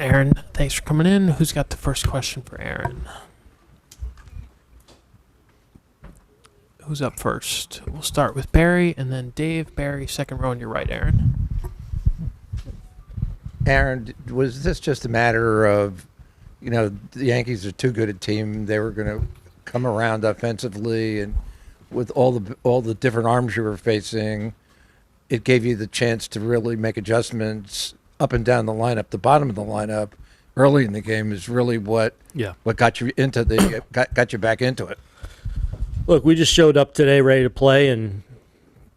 Aaron, thanks for coming in. Who's got the first question for Aaron? Who's up first? We'll start with Barry, and then Dave. Barry, second row on your right, Aaron. Aaron, was this just a matter of, the Yankees are too good a team, they were going to come around offensively, and with all the different arms you were facing, it gave you the chance to really make adjustments up and down the lineup? The bottom of the lineup early in the game is really what got you into got you back into it. Look, we just showed up today ready to play, and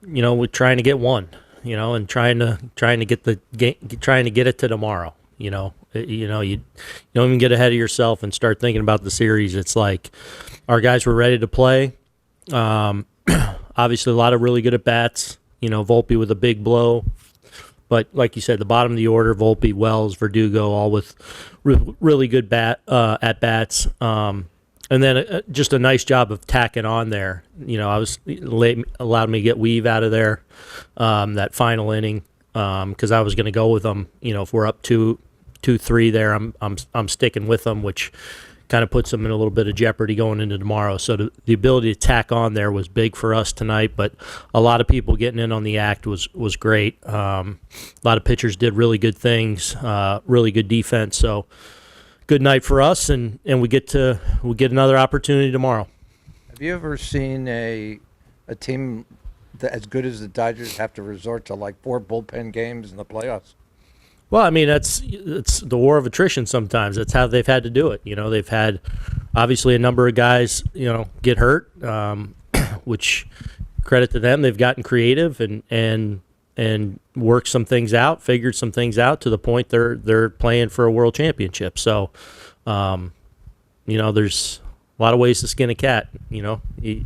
we're trying to get one, and trying to get the game, trying to get it to tomorrow. You don't even get ahead of yourself and start thinking about the series. It's like our guys were ready to play. Obviously, a lot of really good at bats. Volpe with a big blow, but like you said, the bottom of the order: Volpe, Wells, Verdugo, all with really good at bats. And then just a nice job of tacking on there. Allowed me to get Weave out of there that final inning because I was going to go with them. If we're up 2-3 there, I'm sticking with them, which kind of puts them in a little bit of jeopardy going into tomorrow. So the ability to tack on there was big for us tonight, but a lot of people getting in on the act was great. A lot of pitchers did really good things, really good defense. So good night for us, and we get another opportunity tomorrow. Have you ever seen a team that as good as the Dodgers have to resort to like 4 bullpen games in the playoffs? Well, I mean, it's the war of attrition sometimes. That's how they've had to do it. They've had obviously a number of guys, get hurt, which credit to them. They've gotten creative and worked some things out, figured some things out to the point they're playing for a world championship. So, there's a lot of ways to skin a cat. It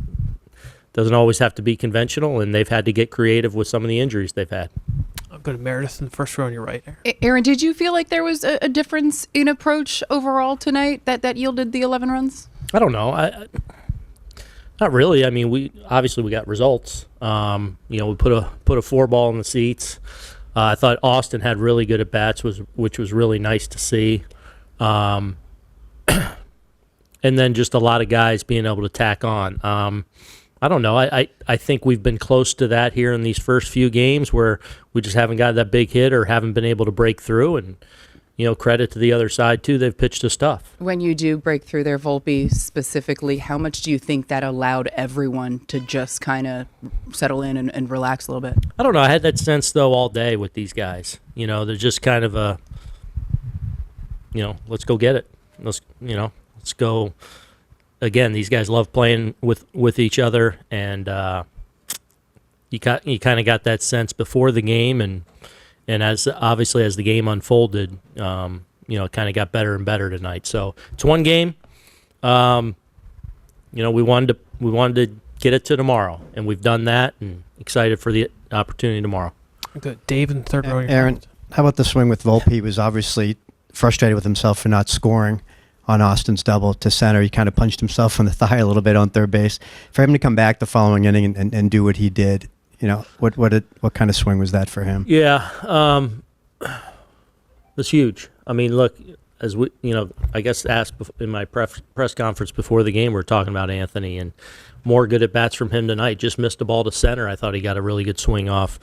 doesn't always have to be conventional, and they've had to get creative with some of the injuries they've had. I'll go to Meredith in the first row on your right. Aaron, did you feel like there was a difference in approach overall tonight that yielded the 11 runs? I don't know. Not really. I mean, we got results. We put a 4-ball in the seats. I thought Austin had really good at bats, which was really nice to see. And then just a lot of guys being able to tack on. I don't know. I think we've been close to that here in these first few games where we just haven't got that big hit or haven't been able to break through. And credit to the other side too. They've pitched us tough. When you do break through their Volpe specifically, how much do you think that allowed everyone to just kind of settle in and relax a little bit? I don't know. I had that sense though all day with these guys. They're just kind of let's go get it. Let's go. Again, these guys love playing with each other, and you kind of got that sense before the game, and as the game unfolded, it kind of got better and better tonight. So it's one game. We wanted to get it to tomorrow, and we've done that, and excited for the opportunity tomorrow. Good, Dave in the third row. Aaron, how about the swing with Volpe? He was obviously frustrated with himself for not scoring on Austin's double to center. He kind of punched himself in the thigh a little bit on third base. For him to come back the following inning and do what he did, what kind of swing was that for him? Yeah, it was huge. I mean, look, as we, I guess asked in my press conference before the game, we were talking about Anthony and more good at bats from him tonight. Just missed a ball to center. I thought he got a really good swing off.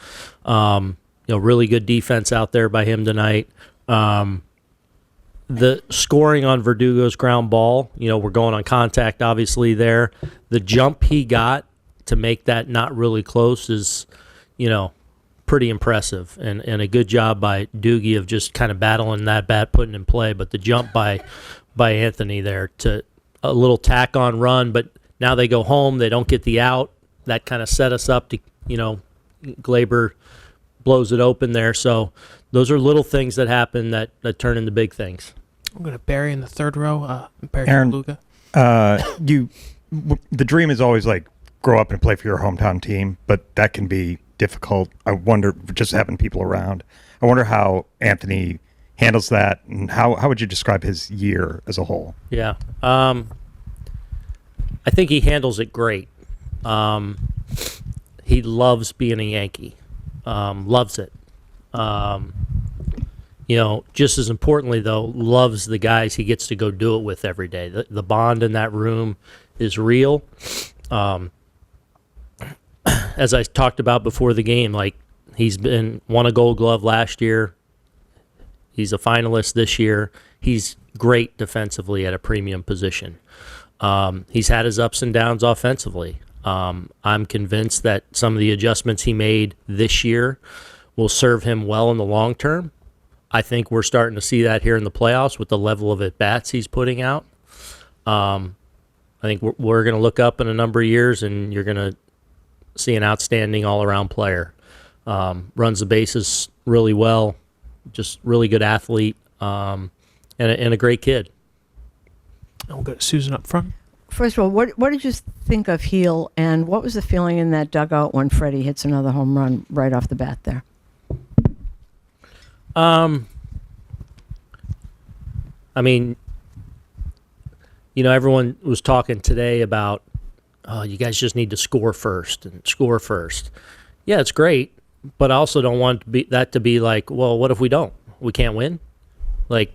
Really good defense out there by him tonight. The scoring on Verdugo's ground ball, we're going on contact obviously there. The jump he got to make that not really close is, pretty impressive. And a good job by Doogie of just kind of battling that bat, putting in play. But the jump by Anthony there to a little tack on run, but now they go home, they don't get the out. That kind of set us up to, Glaber blows it open there. So those are little things that happen that turn into big things. I'm going to Barry in the third row. Barry Aaron, Luga. The dream is always like grow up and play for your hometown team, but that can be difficult. I wonder, just having people around, I wonder how Anthony handles that, and how would you describe his year as a whole? Yeah. I think he handles it great. He loves being a Yankee. Loves it. just as importantly, though, loves the guys he gets to go do it with every day. The bond in that room is real. As I talked about before the game, like he's won a Gold Glove last year. He's a finalist this year. He's great defensively at a premium position. He's had his ups and downs offensively. I'm convinced that some of the adjustments he made this year will serve him well in the long term. I think we're starting to see that here in the playoffs with the level of at-bats he's putting out. I think we're going to look up in a number of years, and you're going to see an outstanding all-around player. Runs the bases really well, just really good athlete, and a great kid. And we'll go to Susan up front. First of all, what did you think of Heel, and what was the feeling in that dugout when Freddie hits another home run right off the bat there? I mean, everyone was talking today about, oh, you guys just need to score first and score first. Yeah, it's great, but I also don't want that to be like, well, what if we don't? We can't win? Like,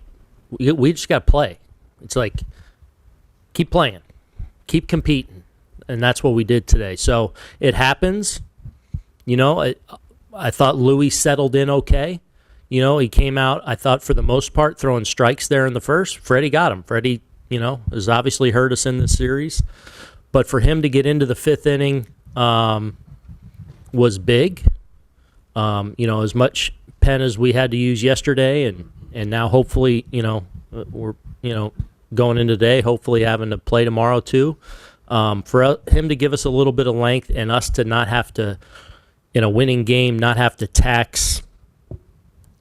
we just got to play. It's like, keep playing, keep competing, and that's what we did today. So it happens. I thought Louis settled in okay. He came out, I thought, for the most part, throwing strikes there in the first. Freddie got him. Freddie, has obviously hurt us in this series. But for him to get into the fifth inning was big. As much pen as we had to use yesterday, and now hopefully, we're, going into today, hopefully having to play tomorrow too. For him to give us a little bit of length and us to not have to, in a winning game, not have to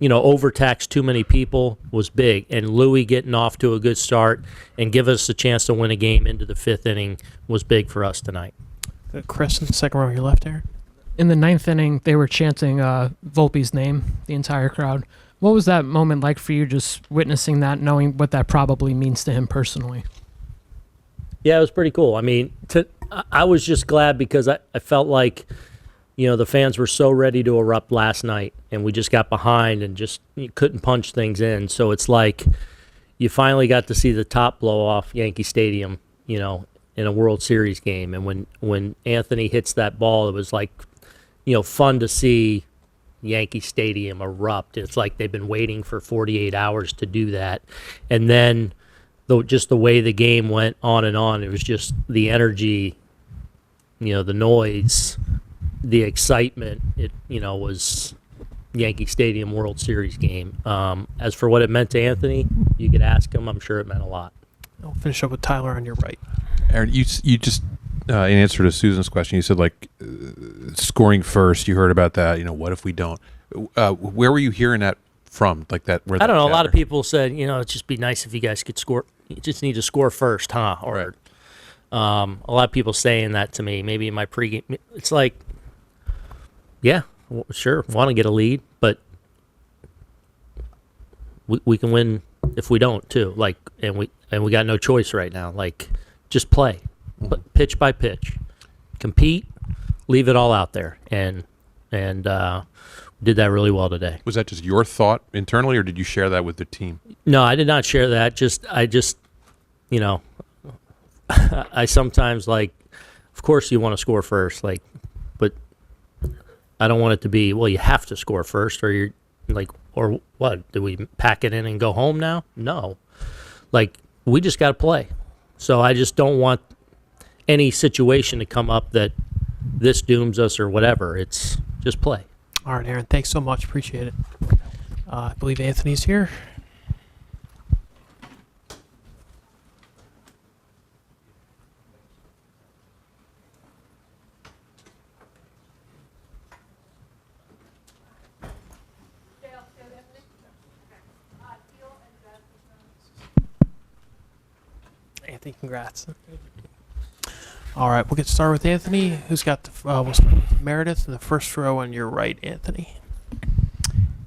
overtax too many people was big. And Louis getting off to a good start and give us a chance to win a game into the fifth inning was big for us tonight. Chris in the second row on your left, Aaron. In the ninth inning, they were chanting Volpe's name, the entire crowd. What was that moment like for you, just witnessing that, knowing what that probably means to him personally? Yeah, it was pretty cool. I mean, I was just glad because I felt like, the fans were so ready to erupt last night, and we just got behind and just couldn't punch things in. So it's like you finally got to see the top blow off Yankee Stadium, in a World Series game. And when Anthony hits that ball, it was like, fun to see Yankee Stadium erupt. It's like they've been waiting for 48 hours to do that. And then just the way the game went on and on, it was just the energy, the noise, the excitement. It was Yankee Stadium World Series game. As for what it meant to Anthony, you could ask him. I'm sure it meant a lot. I'll finish up with Tyler on your right. Aaron, you just in answer to Susan's question, you said scoring first. You heard about that. What if we don't? Where were you hearing that from? Like that? I don't know. A lot of people said, it'd just be nice if you guys could score. You just need to score first, huh? Or right. A lot of people saying that to me. Maybe in my pregame, it's like, yeah, sure, want to get a lead, but we can win if we don't too. Like, and we got no choice right now. Like, just play, pitch by pitch, compete, leave it all out there, and did that really well today. Was that just your thought internally, or did you share that with the team? No, I did not share that. I just, I sometimes of course you want to score first, but I don't want it to be, well, you have to score first, or you're or what? Do we pack it in and go home now? No. We just got to play. So I just don't want any situation to come up that this dooms us or whatever. It's just play. All right, Aaron, thanks so much. Appreciate it. I believe Anthony's here. Anthony, congrats. All right, we'll get started with Anthony, who's got we'll start with Meredith in the first row on your right, Anthony.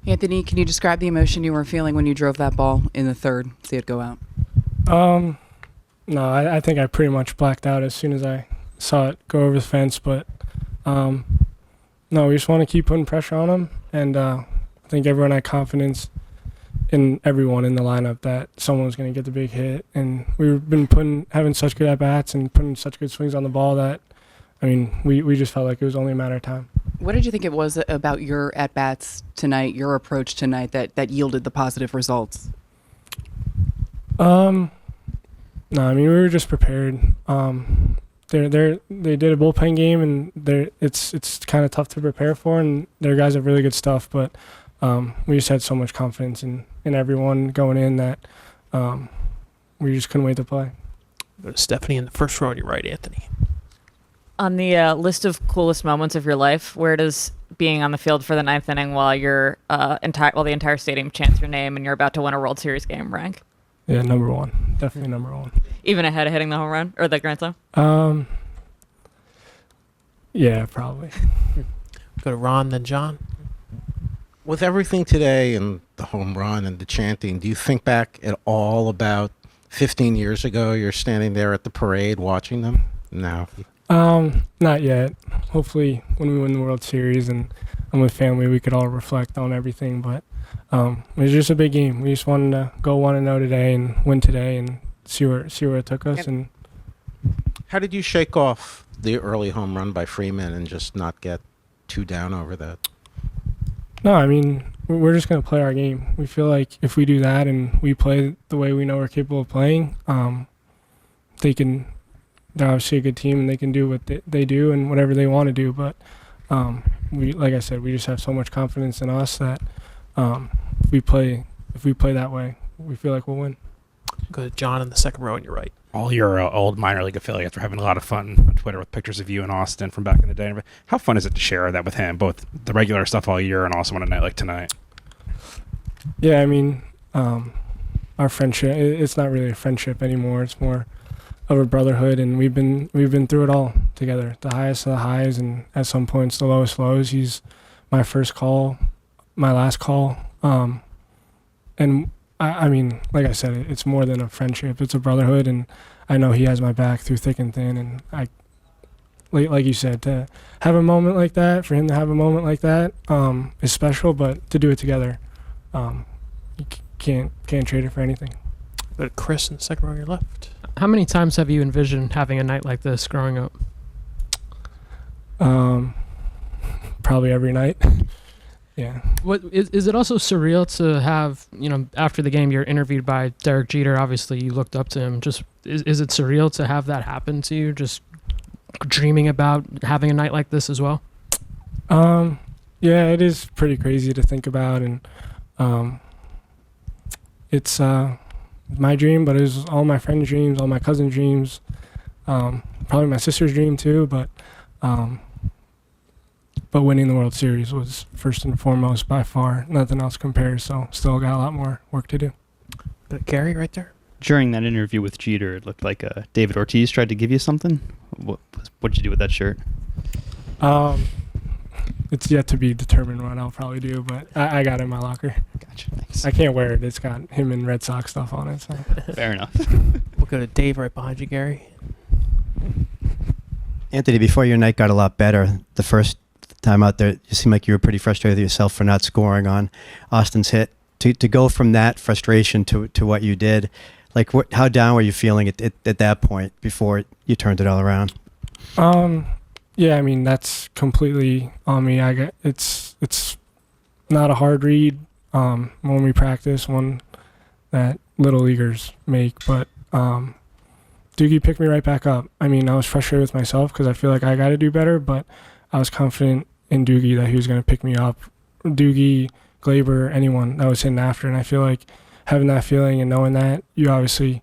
Anthony, can you describe the emotion you were feeling when you drove that ball in the third, see it go out? No, I think I pretty much blacked out as soon as I saw it go over the fence. But no, we just want to keep putting pressure on him, and I think everyone had confidence in everyone in the lineup that someone was going to get the big hit, and we've been having such good at bats and putting such good swings on the ball that, I mean, we just felt like it was only a matter of time. What did you think it was about your at bats tonight, your approach tonight, that yielded the positive results? No, I mean, we were just prepared. They did a bullpen game, and it's kind of tough to prepare for, and their guys have really good stuff, but we just had so much confidence in everyone going in that we just couldn't wait to play. Go to Stephanie in the first row on your right, Anthony. On the list of coolest moments of your life, where does being on the field for the ninth inning while the entire stadium chants your name and you're about to win a World Series game rank? Yeah, number one. Definitely number one. Even ahead of hitting the home run or the grand slam? Yeah, probably. Go to Ron, then John. With everything today and the home run and the chanting, do you think back at all about 15 years ago? You're standing there at the parade watching them? No. Not yet. Hopefully, when we win the World Series and I'm with family, we could all reflect on everything. But it was just a big game. We just wanted to go 1-0 today and win today and see where it took us. And how did you shake off the early home run by Freeman and just not get too down over that? No, I mean, we're just going to play our game. We feel like if we do that and we play the way we know we're capable of playing, they're obviously a good team and they can do what they do and whatever they want to do. But like I said, we just have so much confidence in us that if we play that way, we feel like we'll win. Go to John in the second row on your right. All your old minor league affiliates are having a lot of fun on Twitter with pictures of you and Austin from back in the day. How fun is it to share that with him, both the regular stuff all year and also on a night like tonight? Yeah, I mean, our friendship, it's not really a friendship anymore. It's more of a brotherhood, and we've been through it all together, the highest of the highs and at some points the lowest lows. He's my first call, my last call, and I mean, like I said, it's more than a friendship. It's a brotherhood, and I know he has my back through thick and thin. And like you said, to have a moment like that, for him to have a moment like that, is special. But to do it together, you can't trade it for anything. Go to Chris in the second row on your left. How many times have you envisioned having a night like this growing up? Probably every night. Yeah. What is it also surreal to have, after the game you're interviewed by Derek Jeter, obviously you looked up to him. Just is it surreal to have that happen to you, just dreaming about having a night like this as well? Yeah, it is pretty crazy to think about, and it's my dream, but it was all my friends' dreams, all my cousins' dreams, probably my sister's dream too, but winning the World Series was first and foremost by far. Nothing else compares, so still got a lot more work to do. Gary, right there. During that interview with Jeter, it looked like David Ortiz tried to give you something. What'd you do with that shirt? It's yet to be determined what I'll probably do, but I got it in my locker. Gotcha, thanks. I can't wear it. It's got him and Red Sox stuff on it. So. Fair enough. We'll go to Dave right behind you, Gary. Anthony, before your night got a lot better, the first time out there, you seemed like you were pretty frustrated with yourself for not scoring on Austin's hit. To go from that frustration to what you did, like how down were you feeling at that point before you turned it all around? Yeah, I mean, that's completely on me. It's not a hard read when we practice, one that little leaguers make, but Doogie picked me right back up. I mean, I was frustrated with myself because I feel like I got to do better, but I was confident in Doogie that he was going to pick me up. Doogie, Glaber, anyone that was hitting after, and I feel like having that feeling and knowing that, you obviously,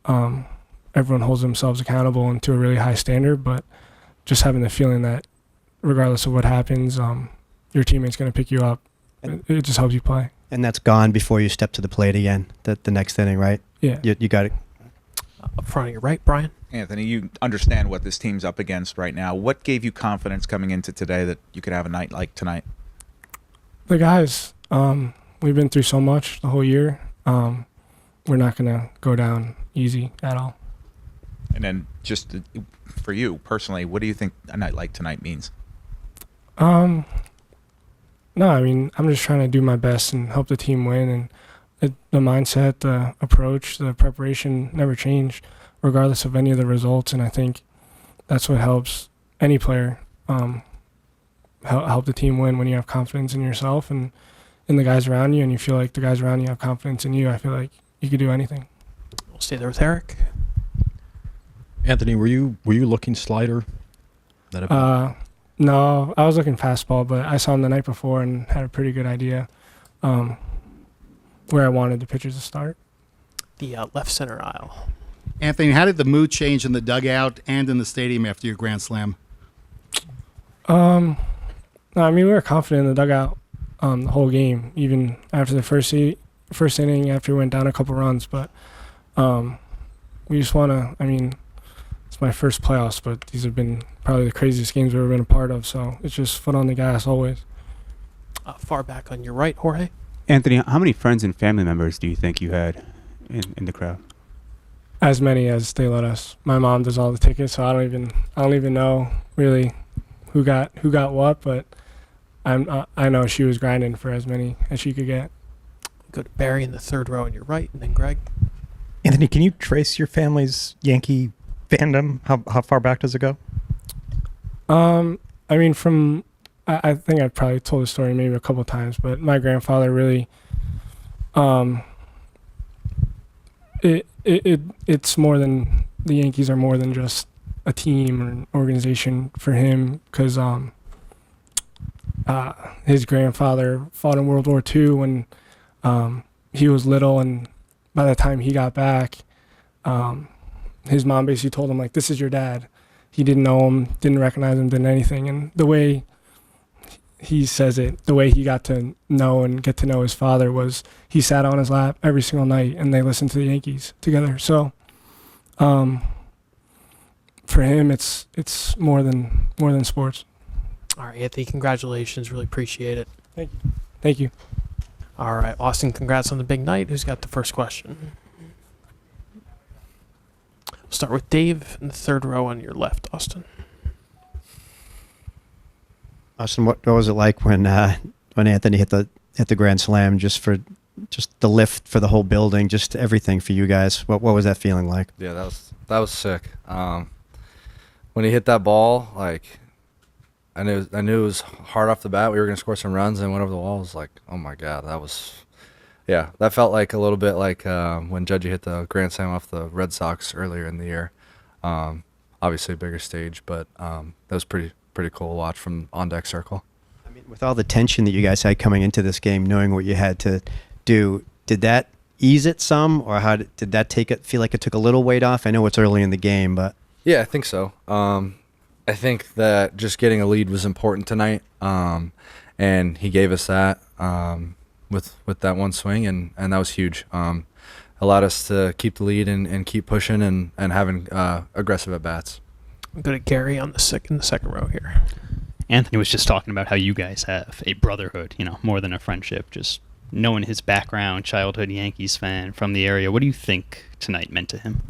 everyone holds themselves accountable and to a really high standard, but just having the feeling that regardless of what happens, your teammate's going to pick you up, it just helps you play. And that's gone before you step to the plate again, the next inning, right? Yeah. You got it. Up front of your right, Brian. Anthony, you understand what this team's up against right now. What gave you confidence coming into today that you could have a night like tonight? The guys, we've been through so much the whole year. We're not going to go down easy at all. And then just for you personally, what do you think a night like tonight means? No, I mean, I'm just trying to do my best and help the team win. the mindset, the approach, the preparation never changed, regardless of any of the results. And I think that's what helps any player help the team win, when you have confidence in yourself and in the guys around you, and you feel like the guys around you have confidence in you. I feel like you could do anything. We'll stay there with Eric. Anthony, were you looking slider? No, I was looking fastball, but I saw him the night before and had a pretty good idea where I wanted the pitchers to start. The left center aisle. Anthony, how did the mood change in the dugout and in the stadium after your grand slam? No, I mean, we were confident in the dugout the whole game, even after the first inning, after we went down a couple runs. But we just want to, I mean, it's my first playoffs, but these have been probably the craziest games we've ever been a part of. So it's just foot on the gas always. Far back on your right, Jorge. Anthony, how many friends and family members do you think you had in the crowd? As many as they let us. My mom does all the tickets, so I don't even know really who got what, but I know she was grinding for as many as she could get. Go to Barry in the third row on your right, and then Greg. Anthony, can you trace your family's Yankee fandom? How far back does it go? I mean, I think I've probably told the story maybe a couple of times, but my grandfather really, it's more than, the Yankees are more than just a team or an organization for him, because his grandfather fought in World War II when he was little, and by the time he got back, his mom basically told him, like, this is your dad. He didn't know him, didn't recognize him, didn't anything. And the way he says it, the way he got to know and get to know his father was he sat on his lap every single night and they listened to the Yankees together. So for him, it's more than sports. All right, Anthony, congratulations. Really appreciate it. Thank you. Thank you. All right, Austin, congrats on the big night. Who's got the first question? We'll start with Dave in the third row on your left, Austin. Austin, what was it like when Anthony hit the grand slam, just the lift for the whole building, just everything for you guys? What was that feeling like? Yeah, that was sick. When he hit that ball, like, I knew it was hard off the bat. We were gonna score some runs and went over the wall. I was like, oh my god, that felt like a little bit like when Judgy hit the grand slam off the Red Sox earlier in the year. Obviously a bigger stage, but that was pretty cool to watch from on deck circle. I mean, with all the tension that you guys had coming into this game, knowing what you had to do, did that ease it some, or did that feel like it took a little weight off? I know it's early in the game, but yeah, I think so. I think that just getting a lead was important tonight, and he gave us that with that one swing, and that was huge. Allowed us to keep the lead and keep pushing and having aggressive at bats. I'm going to Gary on in the second row here. Anthony was just talking about how you guys have a brotherhood, more than a friendship, just knowing his background, childhood Yankees fan from the area. What do you think tonight meant to him?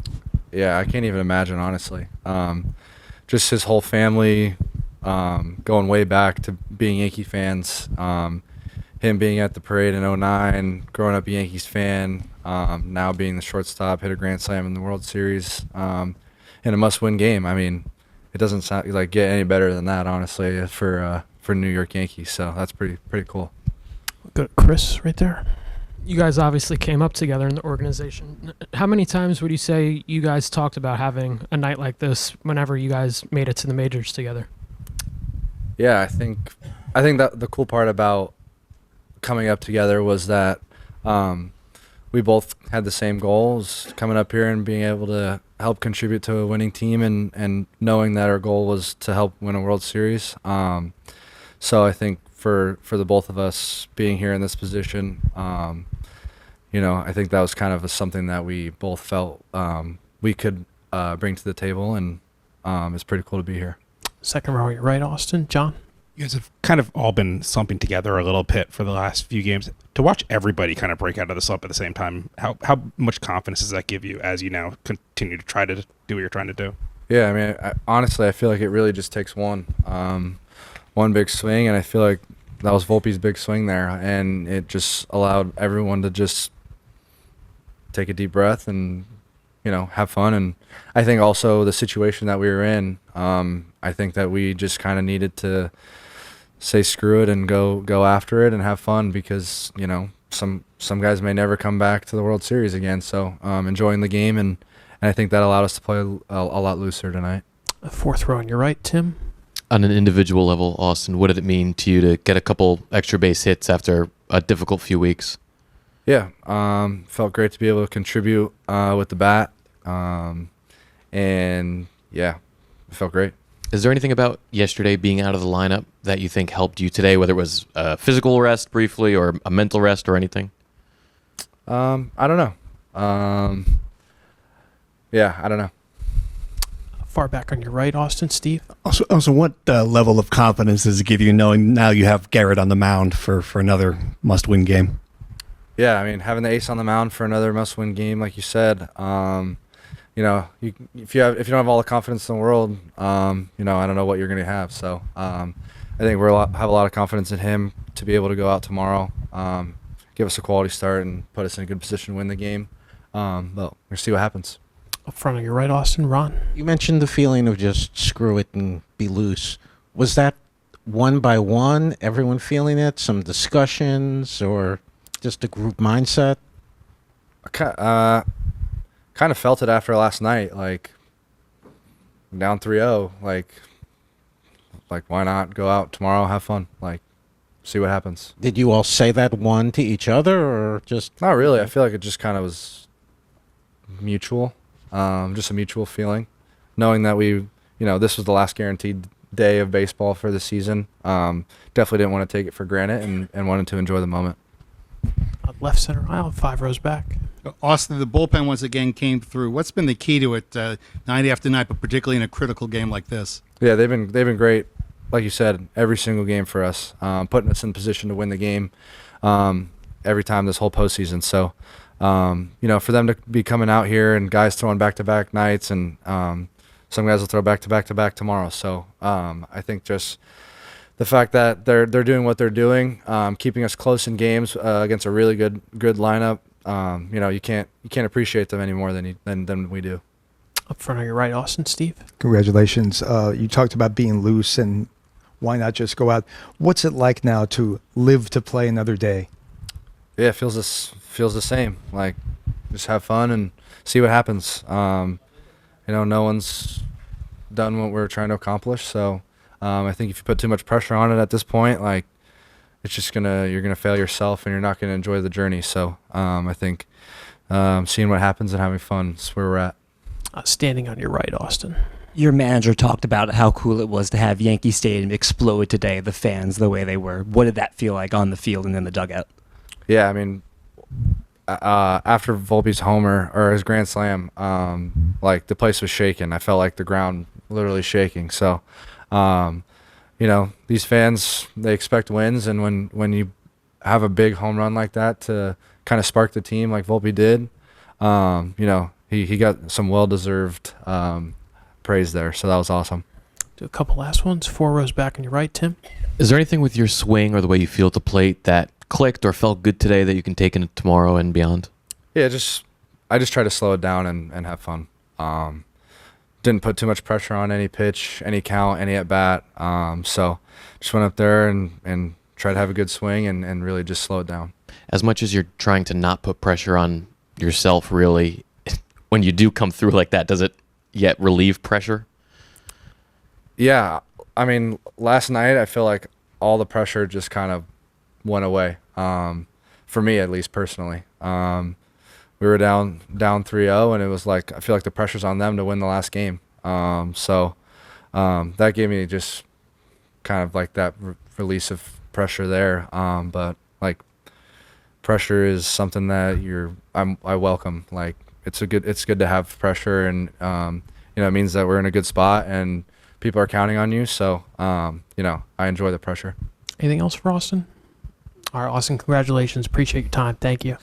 Yeah, I can't even imagine, honestly. Just his whole family, going way back to being Yankee fans, him being at the parade in 2009, growing up a Yankees fan, now being the shortstop, hit a grand slam in the World Series, in a must-win game. I mean, it doesn't sound like get any better than that, honestly, for New York Yankees. So that's pretty cool. Go to Chris right there. You guys obviously came up together in the organization. How many times would you say you guys talked about having a night like this whenever you guys made it to the majors together? Yeah, I think that the cool part about coming up together was that we both had the same goals, coming up here and being able to help contribute to a winning team, and knowing that our goal was to help win a World Series. So I think for the both of us being here in this position, I think that was kind of something that we both felt we could bring to the table, and it's pretty cool to be here. Second row, you're right, Austin. John? You guys have kind of all been slumping together a little bit for the last few games. To watch everybody kind of break out of the slump at the same time, how much confidence does that give you as you now continue to try to do what you're trying to do? Yeah, I mean, honestly, I feel like it really just takes one big swing, and I feel like that was Volpe's big swing there, and it just allowed everyone to just take a deep breath and, have fun. And I think also the situation that we were in, I think that we just kind of needed to say screw it and go after it and have fun because, some guys may never come back to the World Series again. So enjoying the game, and I think that allowed us to play a lot looser tonight. Fourth row on your right, Tim. On an individual level, Austin, what did it mean to you to get a couple extra base hits after a difficult few weeks? Yeah, felt great to be able to contribute with the bat, and yeah, it felt great. Is there anything about yesterday being out of the lineup that you think helped you today, whether it was a physical rest briefly or a mental rest or anything? I don't know. Yeah, I don't know. Far back on your right, Austin, Steve. Also, what level of confidence does it give you knowing now you have Garrett on the mound for another must-win game? Yeah, I mean, having the ace on the mound for another must-win game, like you said, if you don't have all the confidence in the world, I don't know what you're going to have. So I think have a lot of confidence in him to be able to go out tomorrow, give us a quality start, and put us in a good position to win the game. We'll see what happens. Up front on your right, Austin, Ron. You mentioned the feeling of just screw it and be loose. Was that one by one, everyone feeling it, some discussions, or just a group mindset? Kind of felt it after last night, like down 3-0, like why not go out tomorrow, have fun, see what happens. Did you all say that one to each other, or just? Not really. I feel like it just kind of was mutual, just a mutual feeling, knowing that this was the last guaranteed day of baseball for the season. Definitely didn't want to take it for granted and wanted to enjoy the moment. Left center aisle, 5 rows back. Austin, the bullpen once again came through. What's been the key to it night after night, but particularly in a critical game like this? Yeah, they've been great, like you said, every single game for us, putting us in position to win the game every time this whole postseason. So, for them to be coming out here and guys throwing back-to-back nights, and some guys will throw back-to-back tomorrow. So I think just the fact that they're doing what they're doing, keeping us close in games against a really good lineup. You can't appreciate them any more than we do. Up front on your right, Austin, Steve. Congratulations. You talked about being loose and why not just go out. What's it like now to live to play another day? Yeah, it feels the same. Like, just have fun and see what happens. No one's done what we're trying to accomplish, so I think if you put too much pressure on it at this point, it's just you're gonna fail yourself and you're not gonna enjoy the journey. So I think seeing what happens and having fun is where we're at. Standing on your right, Austin. Your manager talked about how cool it was to have Yankee Stadium explode today, the fans the way they were. What did that feel like on the field and in the dugout? Yeah, I mean, after Volpe's homer or his grand slam, the place was shaking. I felt like the ground literally shaking. So, these fans, they expect wins, and when you have a big home run like that to kind of spark the team like Volpe did, he got some well-deserved praise there. So that was awesome. Do a couple last ones. 4 rows back on your right, Tim. Is there anything with your swing or the way you feel at the plate that clicked or felt good today that you can take into tomorrow and beyond? Yeah, I just try to slow it down and have fun. Didn't put too much pressure on any pitch, any count, any at bat. So just went up there and tried to have a good swing and really just slow it down. As much as you're trying to not put pressure on yourself, really, when you do come through like that, does it yet relieve pressure? Yeah, I mean, last night I feel like all the pressure just kind of went away. For me, at least personally, we were down 3-0, and it was like I feel like the pressure's on them to win the last game. So that gave me just kind of like that release of pressure there. But pressure is something that I welcome. Like it's good to have pressure, and it means that we're in a good spot and people are counting on you. So I enjoy the pressure. Anything else for Austin? All right, Austin, congratulations. Appreciate your time. Thank you.